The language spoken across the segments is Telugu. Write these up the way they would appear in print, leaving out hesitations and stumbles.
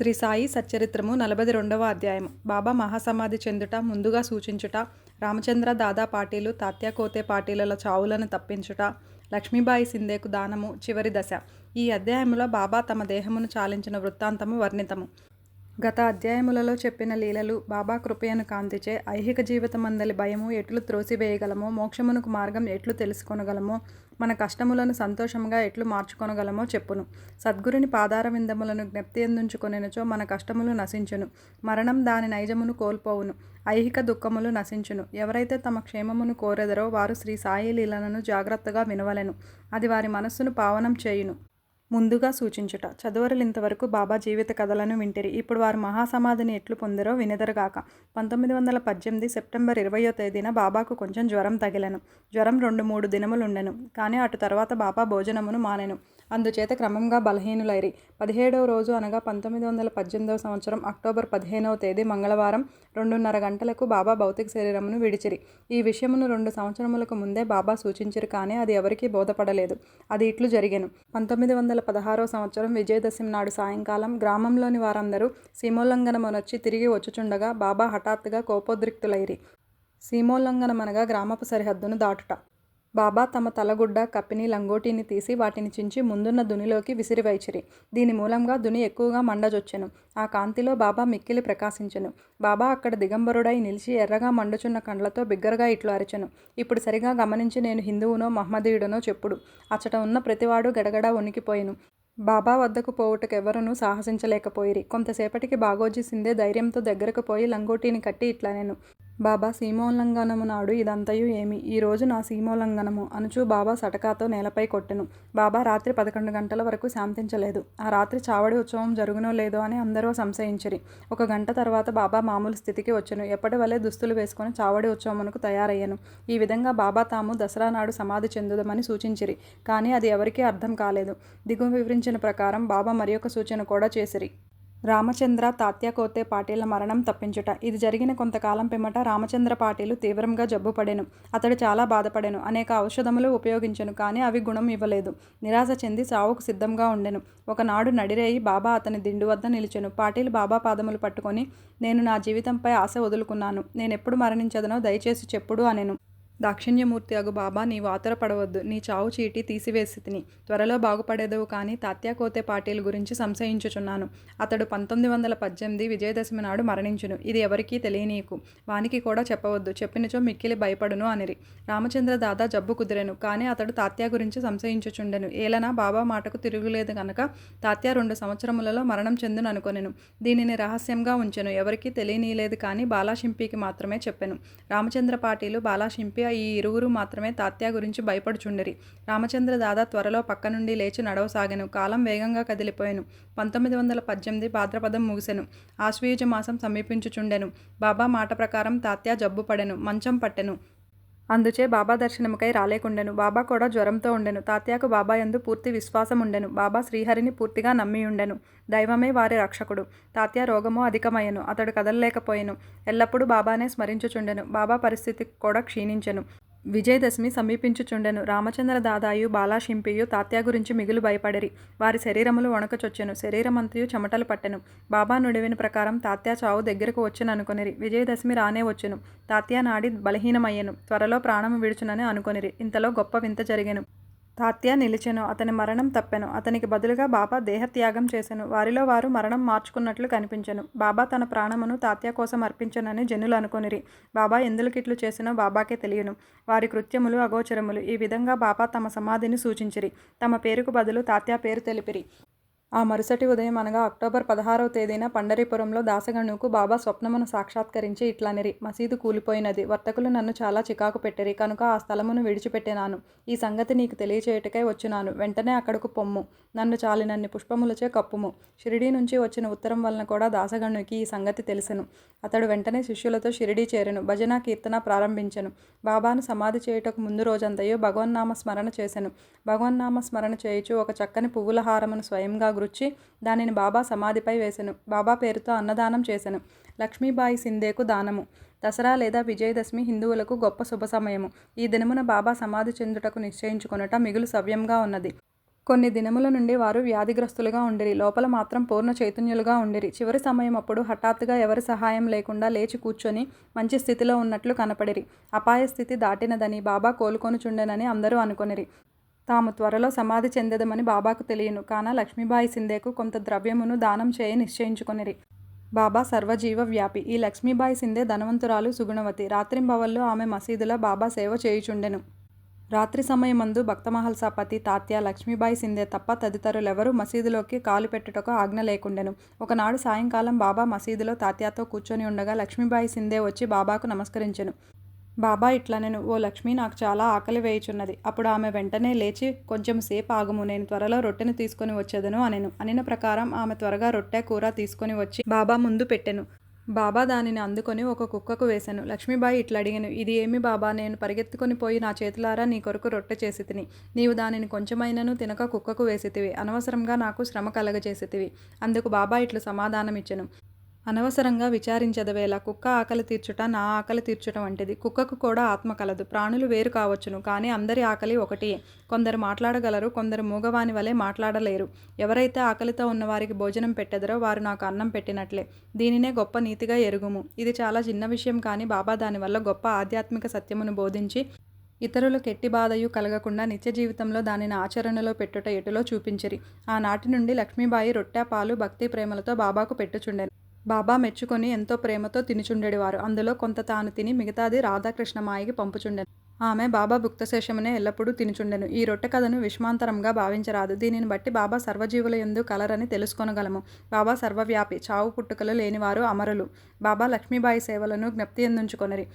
శ్రీ సాయి సచ్చరిత్రము 42వ అధ్యాయము. బాబా మహాసమాధి చెందుట ముందుగా సూచించుట, రామచంద్ర దాదా పాటీలు తాత్యాకోతే పాటీలుల చావులను తప్పించుట, లక్ష్మీబాయి సింధేకు దానము చివరి దశ. ఈ అధ్యాయములో బాబా తమ దేహమును చాలించిన వృత్తాంతము వర్ణితము. గత అధ్యాయములలో చెప్పిన లీలలు బాబా కృపయను కాంతిచే ఐహిక జీవితమందలి భయము ఎట్లు త్రోసివేయగలమో, మోక్షమునకు మార్గం ఎట్లు తెలుసుకొనగలమో, మన కష్టములను సంతోషముగా ఎట్లు మార్చుకొనగలమో చెప్పును. సద్గురుని పాదారవిందములను జ్ఞప్తి ఎందుంచుకొనినచో మన కష్టములు నశించును, మరణం దాని నైజమును కోల్పోవును, ఐహిక దుఃఖములు నశించును. ఎవరైతే తమ క్షేమమును కోరెదరో వారు శ్రీ సాయి లీలలను జాగ్రత్తగా వినవలెను. అది వారి మనస్సును పావనం చేయును. ముందుగా సూచించుట. చదువరులింతవరకు బాబా జీవిత కథలను వింటిరి. ఇప్పుడు వారు మహాసమాధిని ఎట్లు పొందిరో వినెదరుగాక. 1918 సెప్టెంబర్ 20వ తేదీన బాబాకు కొంచెం జ్వరం తగిలెను. జ్వరం 2-3 దినములుండెను. కానీ అటు తర్వాత బాబా భోజనమును మానెను. అందుచేత క్రమంగా బలహీనులైరి. 17వ రోజు అనగా 1918వ సంవత్సరం అక్టోబర్ 15వ తేదీ మంగళవారం 2:30 గంటలకు బాబా భౌతిక శరీరమును విడిచిరి. ఈ విషయమును 2 సంవత్సరములకు ముందే బాబా సూచించిరి, కానీ అది ఎవరికీ బోధపడలేదు. అది ఇట్లు జరిగెను. 1916వ సంవత్సరం విజయదశమి నాడు సాయంకాలం గ్రామంలోని వారందరూ సీమోల్లంఘనమునొచ్చి తిరిగి వచ్చుచుండగా బాబా హఠాత్తుగా కోపోద్రిక్తులైరి. సీమోల్లంఘనమనగా గ్రామపు సరిహద్దును దాటుట. బాబా తమ తలగుడ్డ, కప్పిని, లంగోటీని తీసి వాటిని చించి ముందున్న దునిలోకి విసిరివైచిరి. దీని మూలంగా దుని ఎక్కువగా మండజొచ్చెను. ఆ కాంతిలో బాబా మిక్కిలి ప్రకాశించెను. బాబా అక్కడ దిగంబరుడై నిలిచి ఎర్రగా మండుచున్న కండ్లతో బిగ్గరగా ఇట్లు అరిచెను. ఇప్పుడు సరిగా గమనించి నేను హిందువునో మహమ్మదీయుడనో చెప్పుడు. అచ్చట ఉన్న ప్రతివాడు గడగడా వణికిపోయెను. బాబా వద్దకు పోవుటకెవ్వరూ సాహసించలేకపోయిరి. కొంతసేపటికి బాగోజీ సింధే ధైర్యంతో దగ్గరకు పోయి లంగోటీని కట్టి ఇట్లనెను. బాబా సీమోల్లంఘనము నాడు ఇదంతయు ఏమి? ఈరోజు నా సీమోల్లంఘనము అనుచూ బాబా సటకాతో నేలపై కొట్టెను. బాబా రాత్రి 11 గంటల వరకు శాంతించలేదు. ఆ రాత్రి చావడి ఉత్సవం జరుగునో లేదో అని అందరూ సంశయించిరి. 1 గంట తర్వాత బాబా మామూలు స్థితికి వచ్చెను. ఎప్పటి వలె దుస్తులు వేసుకొని చావడి ఉత్సవమునకు తయారయ్యెను. ఈ విధంగా బాబా తాము దసరా నాడు సమాధి చెందుదమని సూచించిరి. కానీ అది ఎవరికీ అర్థం కాలేదు. దిగువ వివరించిన ప్రకారం బాబా మరి ఒక సూచన కూడా చేసిరి. రామచంద్ర తాత్యాకోతే పాటీల మరణం తప్పించుట. ఇది జరిగిన కొంతకాలం పిమ్మట రామచంద్ర పాటీలు తీవ్రంగా జబ్బుపడెను. అతడు చాలా బాధపడెను. అనేక ఔషధములు ఉపయోగించెను, కానీ అవి గుణం ఇవ్వలేదు. నిరాశ చెంది చావుకు సిద్ధంగా ఉండెను. ఒకనాడు నడిరేయి బాబా అతని దిండు వద్ద నిలిచెను. పాటీలు బాబా పాదములు పట్టుకొని, నేను నా జీవితంపై ఆశ వదులుకున్నాను. నేనెప్పుడు మరణించదనో దయచేసి చెప్పుడు అనెను. దాక్షిణ్యమూర్తి అగు బాబా, నీవు ఆతురపడవద్దు. నీ చావు చీటి తీసివేసి తిని త్వరలో బాగుపడేదవు, కానీ తాత్యాకోతే పాటీలు గురించి సంశయించుచున్నాను. అతడు 1918 విజయదశమి నాడు మరణించును. ఇది ఎవరికీ తెలియనీయకు. వానికి కూడా చెప్పవద్దు. చెప్పినచో మిక్కిలి భయపడును అనిరి. రామచంద్ర దాదా జబ్బు కుదిరెను, కానీ అతడు తాత్యా గురించి సంశయించుచుండెను. ఏలనా బాబా మాటకు తిరుగులేదు గనక తాత్యా 2 సంవత్సరములలో మరణం చెందును అనుకొనెను. దీనిని రహస్యంగా ఉంచెను. ఎవరికీ తెలియనీయలేదు, కానీ బాలాషింపికి మాత్రమే చెప్పెను. రామచంద్ర పాటీలు, బాలాషింపి ఈ ఇరువురు మాత్రమే తాత్యా గురించి భయపడుచుండిరి. రామచంద్ర దాదా త్వరలో పక్క నుండి లేచి నడవసాగెను. కాలం వేగంగా కదిలిపోయెను. 1918 భాద్రపదం ముగిసెను. ఆశ్వయుజ మాసం సమీపించుచుండెను. బాబా మాట ప్రకారం తాత్యా జబ్బు పడెను. మంచం పట్టెను. అందుచే బాబా దర్శనముకై రాలేకుండెను. బాబా కూడా జ్వరంతో ఉండెను. తాత్యాకు బాబా యందు పూర్తి విశ్వాసం ఉండెను. బాబా శ్రీహరిని పూర్తిగా నమ్మియుండెను. దైవమే వారి రక్షకుడు. తాత్యా రోగము అధికమయ్యెను. అతడు కదలలేకపోయెను. ఎల్లప్పుడూ బాబానే స్మరించుచుండెను. బాబా పరిస్థితి కూడా క్షీణించెను. విజయదశమి సమీపించుచుండెను. రామచంద్ర దాదాయు బాలాషింపియు తాత్యా గురించి మిగులు భయపడిరి. వారి శరీరములు వణకచొచ్చెను. శరీరమంతయు చెమటలు పట్టెను. బాబా నుడివిన ప్రకారం తాత్యా చావు దగ్గరకు వచ్చెననుకొనిరి. విజయదశమి రానే వచ్చెను. తాత్యా నాడి బలహీనమయ్యెను. త్వరలో ప్రాణము విడుచునని అనుకొనిరి. ఇంతలో గొప్ప వింత జరిగెను. తాత్యా నిలిచెను. అతని మరణం తప్పెను. అతనికి బదులుగా బాబా దేహత్యాగం చేసెను. వారిలో వారు మరణం మార్చుకున్నట్లు కనిపించెను. బాబా తన ప్రాణమును తాత్యా కోసం అర్పించెనని జనులు అనుకొనిరి. బాబా ఎందులకిట్లు చేసినో బాబాకే తెలియను. వారి కృత్యములు అగోచరములు. ఈ విధంగా బాబా తమ సమాధిని సూచించిరి. తమ పేరుకు బదులు తాత్యా పేరు తెలిపిరి. ఆ మరుసటి ఉదయం అనగా అక్టోబర్ 16వ తేదీన పండరీపురంలో దాసగణుకు బాబా స్వప్నమును సాక్షాత్కరించి ఇట్లనిరి. మసీదు కూలిపోయినది. వర్తకులు నన్ను చాలా చికాకు పెట్టిరి, కనుక ఆ స్థలమును విడిచిపెట్టినాను. ఈ సంగతి నీకు తెలియచేయుటకై వచ్చినాను. వెంటనే అక్కడకు పొమ్ము. నన్ను చాలినన్ని పుష్పములచే కప్పుము. షిరిడీ నుంచి వచ్చిన ఉత్తరం వలన కూడా దాసగణునికి ఈ సంగతి తెలిసెను. అతడు వెంటనే శిష్యులతో షిరిడీ చేరెను. భజన కీర్తన ప్రారంభించెను. బాబాను సమాధి చేయుటకు ముందు రోజంతయు భగవన్నామ స్మరణ చేసెను. భగవన్నామ స్మరణ చేయుచు ఒక చక్కని పువ్వుల హారమును స్వయంగా గుచ్చి దానిని బాబా సమాధిపై వేసెను. బాబా పేరుతో అన్నదానం చేసెను. లక్ష్మీబాయి సింధేకు దానము. దసరా లేదా విజయదశమి హిందువులకు గొప్ప శుభ సమయము. ఈ దినమున బాబా సమాధి చెందుటకు నిశ్చయించుకొనుట మిగులు సవ్యంగా ఉన్నది. కొన్ని దినముల నుండి వారు వ్యాధిగ్రస్తులుగా ఉండిరి. లోపల మాత్రం పూర్ణ చైతన్యులుగా ఉండిరి. చివరి సమయమప్పుడు హఠాత్తుగా ఎవరి సహాయం లేకుండా లేచి కూర్చొని మంచి స్థితిలో ఉన్నట్లు కనపడిరి. అపాయ స్థితి దాటినదని, బాబా కోలుకొనుచుండెనని అందరూ అనుకొనిరి. తాము త్వరలో సమాధి చెందెదమని బాబాకు తెలియను. కాన లక్ష్మీబాయి సింధేకు కొంత ద్రవ్యమును దానం చేయ నిశ్చయించుకొనిరి. బాబా సర్వజీవ వ్యాపి. ఈ లక్ష్మీబాయి సింధే ధనవంతురాలు, సుగుణవతి. రాత్రింబవళ్ళు ఆమె మసీదులో బాబా సేవ చేయుచుండెను. రాత్రి సమయమందు భక్తమహల్సా పతి తాత్య లక్ష్మీబాయి సింధే తప్ప తదితరులెవరూ మసీదులోకి కాలు పెట్టుటకు ఆజ్ఞ లేకుండెను. ఒకనాడు సాయంకాలం బాబా మసీదులో తాత్యాతో కూర్చొని ఉండగా లక్ష్మీబాయి సింధే వచ్చి బాబాకు నమస్కరించెను. బాబా ఇట్లనెను, ఓ లక్ష్మి, నాకు చాలా ఆకలి వేయుచున్నది. అప్పుడు ఆమె వెంటనే లేచి, కొంచెం సేపు ఆగుము, నేను త్వరలో రొట్టెను తీసుకొని వచ్చేదను అనెను. అనిన ప్రకారం ఆమె త్వరగా రొట్టె కూర తీసుకొని వచ్చి బాబా ముందు పెట్టెను. బాబా దానిని అందుకొని ఒక కుక్కకు వేసెను. లక్ష్మీబాయి ఇట్లా అడిగెను, ఇది ఏమి బాబా? నేను పరిగెత్తుకొని పోయి నా చేతులారా నీ కొరకు రొట్టె చేసితిని. నీవు దానిని కొంచెమైనను తినక కుక్కకు వేసితివి. అనవసరంగా నాకు శ్రమ కలగజేసితివి. అందుకు బాబా ఇట్లు సమాధానమిచ్చెను, అనవసరంగా విచారించదవేళ. కుక్క ఆకలి తీర్చుట నా ఆకలి తీర్చుట వంటిది. కుక్కకు కూడా ఆత్మ కలదు. ప్రాణులు వేరు కావచ్చును, కానీ అందరి ఆకలి ఒకటియే. కొందరు మాట్లాడగలరు, కొందరు మూగవాని వలె మాట్లాడలేరు. ఎవరైతే ఆకలితో ఉన్నవారికి భోజనం పెట్టెదరో వారు నాకు అన్నం పెట్టినట్లే. దీనినే గొప్ప నీతిగా ఎరుగుము. ఇది చాలా చిన్న విషయం, కానీ బాబా దానివల్ల గొప్ప ఆధ్యాత్మిక సత్యమును బోధించి ఇతరులకు ఎట్టి బాధయు కలగకుండా నిత్య జీవితంలో దానిని ఆచరణలో పెట్టుట ఎటులో చూపించిరి. ఆనాటి నుండి లక్ష్మీబాయి రొట్టె, పాలు భక్తి ప్రేమలతో బాబాకు పెట్టుచుండెను. బాబా మెచ్చుకొని ఎంతో ప్రేమతో తినుచుండెడివారు. అందులో కొంత తాను తిని మిగతాది రాధాకృష్ణమాయికి పంపుచుండెను. ఆమె బాబా భుక్తశేషమునే ఎల్లప్పుడూ తినుచుండెను. ఈ రొట్టె కథను విషమాంతరంగా భావించరాదు. దీనిని బట్టి బాబా సర్వజీవుల యందు కలరని తెలుసుకొనగలము. బాబా సర్వవ్యాపి, చావు పుట్టుకలు లేనివారు అమరులు. బాబా లక్ష్మీబాయి సేవలను జ్ఞప్తి ఎందుంచుకొనిరి.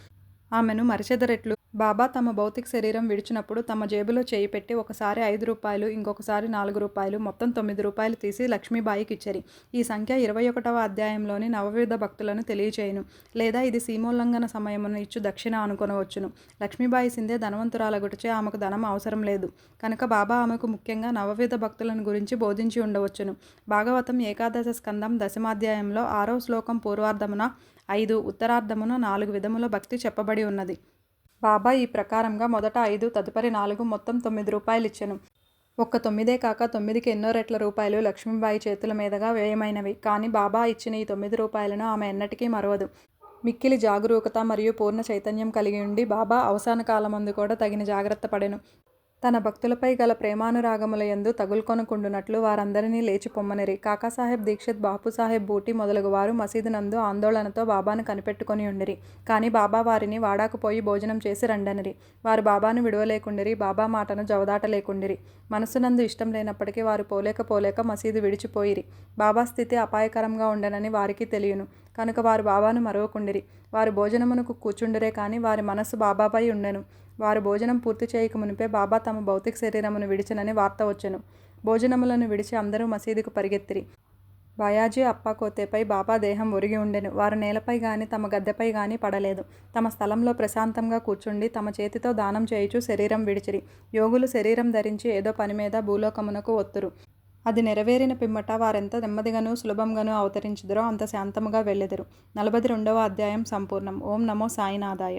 ఆమెను మరిచెదరెట్లు. బాబా తమ భౌతిక శరీరం విడిచినప్పుడు తమ జేబులో చేయి పెట్టి ఒకసారి 5 రూపాయలు, ఇంకొకసారి 4 రూపాయలు, మొత్తం 9 రూపాయలు తీసి లక్ష్మీబాయికి ఇచ్చరి. ఈ సంఖ్య 21వ అధ్యాయంలోని నవవిధ భక్తులను తెలియచేయును. లేదా ఇది సీమోల్లంఘన సమయమును ఇచ్చు దక్షిణ అనుకొనవచ్చును. లక్ష్మీబాయి సింధే ధనవంతురాలగుటచే ఆమెకు ధనం అవసరం లేదు. కనుక బాబా ఆమెకు ముఖ్యంగా నవవిధ భక్తులను గురించి బోధించి ఉండవచ్చును. భాగవతం ఏకాదశ స్కందం 10వ అధ్యాయంలో 6వ శ్లోకం పూర్వార్ధమున 5, ఉత్తరార్ధమున 4 విధముల భక్తి చెప్పబడి ఉన్నది. బాబా ఈ ప్రకారంగా మొదట 5, తదుపరి 4, మొత్తం 9 రూపాయలు ఇచ్చెను. ఒక్క 9 కాక 9కి ఎన్నో రెట్ల రూపాయలు లక్ష్మీబాయి చేతుల మీదుగా వ్యయమైనవి. కానీ బాబా ఇచ్చిన ఈ 9 రూపాయలను ఆమె ఎన్నటికీ మరవదు. మిక్కిలి జాగరూకత మరియు పూర్ణ చైతన్యం కలిగి ఉండి బాబా అవసాన కాలమందు కూడా తగిన జాగ్రత్త పడెను. తన భక్తులపై గల ప్రేమానురాగముల యందు తగులుకొనకుండునట్లు వారందరినీ లేచి పొమ్మనిరి. కాకాసాహెబ్ దీక్షిత్, బాపుసాహెబ్ బూటి మొదలగు వారు మసీదు నందు ఆందోళనతో బాబాను కనిపెట్టుకొని ఉండిరి. కానీ బాబా వారిని వాడాకు పోయి భోజనం చేసి రండనిరి. వారు బాబాను విడవలేకుండిరి, బాబా మాటను జవదాటలేకుండిరి. మనస్సునందు ఇష్టం లేనప్పటికీ వారు పోలేక మసీదు విడిచిపోయిరి. బాబా స్థితి అపాయకరంగా ఉండనని వారికి తెలియను. కనుక వారు బాబాను మరవకుండిరి. వారు భోజనమునకు కూర్చుండిరే, కానీ వారి మనస్సు బాబాపై ఉండెను. వారు భోజనం పూర్తి చేయక మునిపే బాబా తమ భౌతిక శరీరమును విడిచెనని వార్త వచ్చెను. భోజనములను విడిచి అందరూ మసీదుకు పరిగెత్తిరి. బాయాజీ అప్పాకోతేపై బాబా దేహం ఒరిగి ఉండెను. వారు నేలపై గాని తమ గద్దెపై గాని పడలేదు. తమ స్థలంలో ప్రశాంతంగా కూర్చుండి తమ చేతితో దానం చేయుచు శరీరం విడిచిరి. యోగులు శరీరం ధరించి ఏదో పని మీద భూలోకమునకు ఒత్తురు. అది నెరవేరిన పిమ్మట వారెంత నెమ్మదిగాను సులభంగాను అవతరించుదురో అంత శాంతముగా వెళ్ళెదరు. 42వ అధ్యాయం సంపూర్ణం. ఓం నమో సాయినాథాయ.